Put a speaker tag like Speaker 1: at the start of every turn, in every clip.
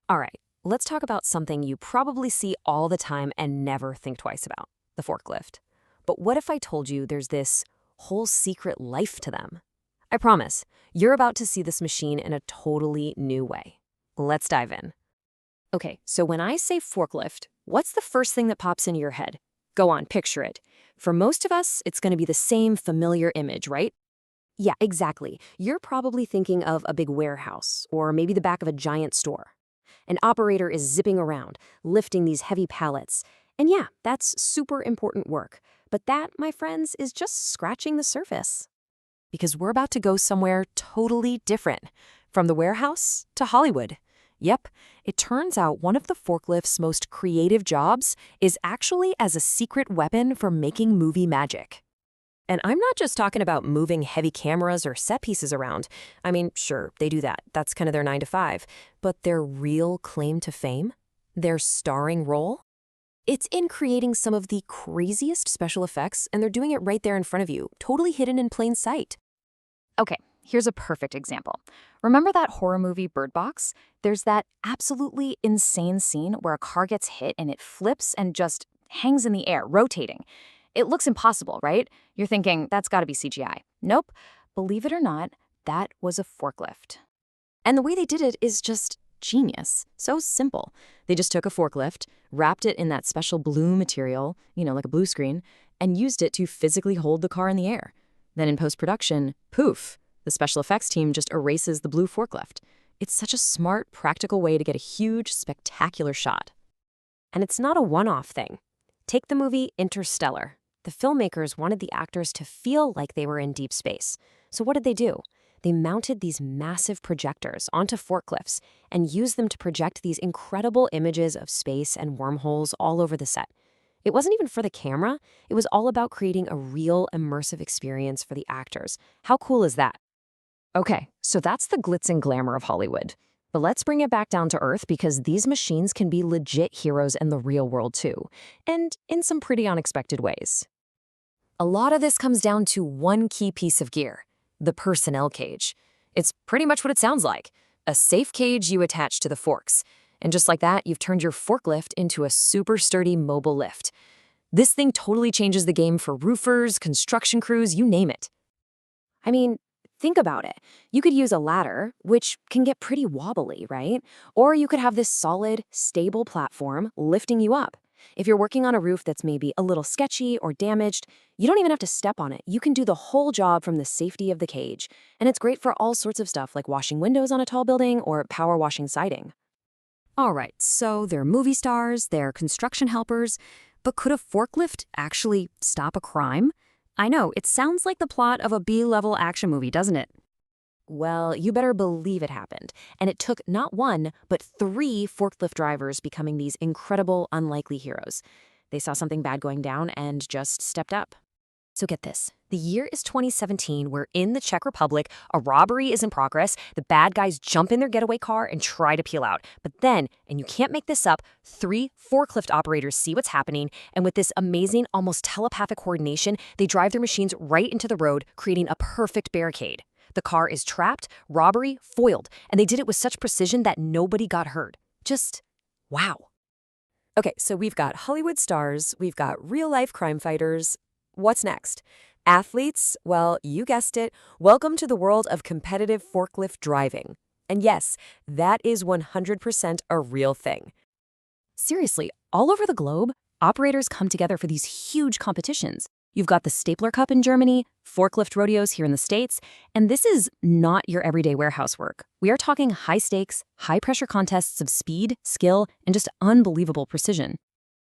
Speaker 1: All right, let's talk about something you probably see all the time and never think twice about, the forklift. But what if I told you there's this whole secret life to them? I promise, you're about to see this machine in a totally new way. Let's dive in. Okay, so when I say forklift, what's the first thing that pops into your head? Go on, picture it. For most of us, it's going to be the same familiar image, right? Yeah, exactly. You're probably thinking of a big warehouse, or maybe the back of a giant store. An operator is zipping around, lifting these heavy pallets. And yeah, that's super important work. But that, my friends, is just scratching the surface. Because we're about to go somewhere totally different. From the warehouse to Hollywood. Yep, it turns out one of the forklift's most creative jobs is actually as a secret weapon for making movie magic. And I'm not just talking about moving heavy cameras or set pieces around. I mean, sure, they do that. That's kind of their 9 to 5. But their real claim to fame? Their starring role? It's in creating some of the craziest special effects, and they're doing it right there in front of you, totally hidden in plain sight.
Speaker 2: Okay, here's a perfect example. Remember that horror movie Bird Box? There's that absolutely insane scene where a car gets hit and it flips and just hangs in the air, rotating. It looks impossible, right? You're thinking, that's gotta be CGI. Nope. Believe it or not, that was a forklift.
Speaker 1: And the way they did it is just genius. So simple. They just took a forklift, wrapped it in that special blue material, like a blue screen, and used it to physically hold the car in the air. Then in post-production, poof, the special effects team just erases the blue forklift. It's such a smart, practical way to get a huge, spectacular shot. And it's not a one-off thing. Take the movie Interstellar. The filmmakers wanted the actors to feel like they were in deep space. So what did they do? They mounted these massive projectors onto forklifts and used them to project these incredible images of space and wormholes all over the set. It wasn't even for the camera. It was all about creating a real immersive experience for the actors. How cool is that? Okay, so that's the glitz and glamour of Hollywood. But let's bring it back down to earth because these machines can be legit heroes in the real world too, and in some pretty unexpected ways. A lot of this comes down to one key piece of gear, the personnel cage. It's pretty much what it sounds like, a safe cage you attach to the forks. And just like that, you've turned your forklift into a super sturdy mobile lift. This thing totally changes the game for roofers, construction crews, you name it. I mean, think about it. You could use a ladder, which can get pretty wobbly, right? Or you could have this solid, stable platform lifting you up. If you're working on a roof that's maybe a little sketchy or damaged, you don't even have to step on it. You can do the whole job from the safety of the cage. And it's great for all sorts of stuff like washing windows on a tall building or power washing siding. All right, so they're movie stars, they're construction helpers, but could a forklift actually stop a crime? I know, it sounds like the plot of a B-level action movie, doesn't it? Well, you better believe it happened. And it took not one, but 3 forklift drivers becoming these incredible, unlikely heroes. They saw something bad going down and just stepped up. So get this. The year is 2017. We're in the Czech Republic. A robbery is in progress. The bad guys jump in their getaway car and try to peel out. But then, and you can't make this up, 3 forklift operators see what's happening, and with this amazing, almost telepathic coordination, they drive their machines right into the road, creating a perfect barricade. The car is trapped, robbery foiled, and they did it with such precision that nobody got hurt. Just wow. Okay, so we've got Hollywood stars, we've got real-life crime fighters. What's next? Athletes? Well, you guessed it. Welcome to the world of competitive forklift driving. And yes, that is 100% a real thing. Seriously, all over the globe, operators come together for these huge competitions. You've got the Stapler Cup in Germany, forklift rodeos here in the States, and this is not your everyday warehouse work. We are talking high-stakes, high-pressure contests of speed, skill, and just unbelievable precision.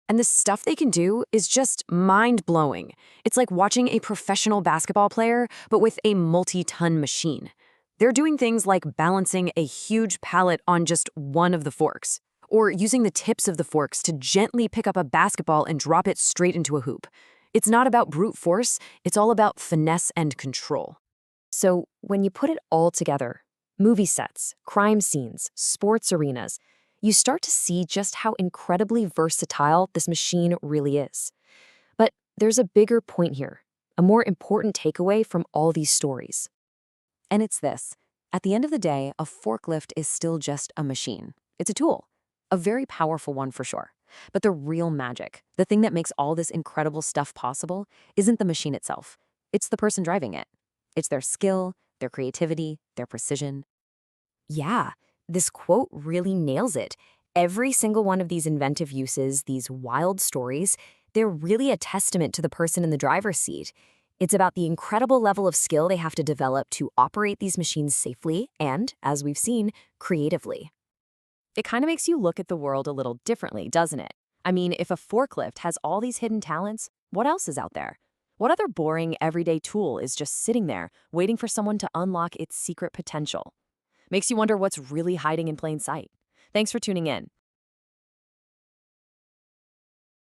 Speaker 1: And the stuff they can do is just mind-blowing. It's like watching a professional basketball player, but with a multi-ton machine. They're doing things like balancing a huge pallet on just one of the forks, or using the tips of the forks to gently pick up a basketball and drop it straight into a hoop. It's not about brute force, it's all about finesse and control. So when you put it all together, movie sets, crime scenes, sports arenas, you start to see just how incredibly versatile this machine really is. But there's a bigger point here, a more important takeaway from all these stories. And it's this. At the end of the day, a forklift is still just a machine. It's a tool, a very powerful one for sure. But the real magic, the thing that makes all this incredible stuff possible, isn't the machine itself. It's the person driving it. It's their skill, their creativity, their precision.
Speaker 2: Yeah, this quote really nails it. Every single one of these inventive uses, these wild stories, they're really a testament to the person in the driver's seat. It's about the incredible level of skill they have to develop to operate these machines safely and, as we've seen, creatively.
Speaker 1: It kind of makes you look at the world a little differently, doesn't it? I mean, if a forklift has all these hidden talents, what else is out there? What other boring, everyday tool is just sitting there, waiting for someone to unlock its secret potential? Makes you wonder what's really hiding in plain sight. Thanks for tuning in.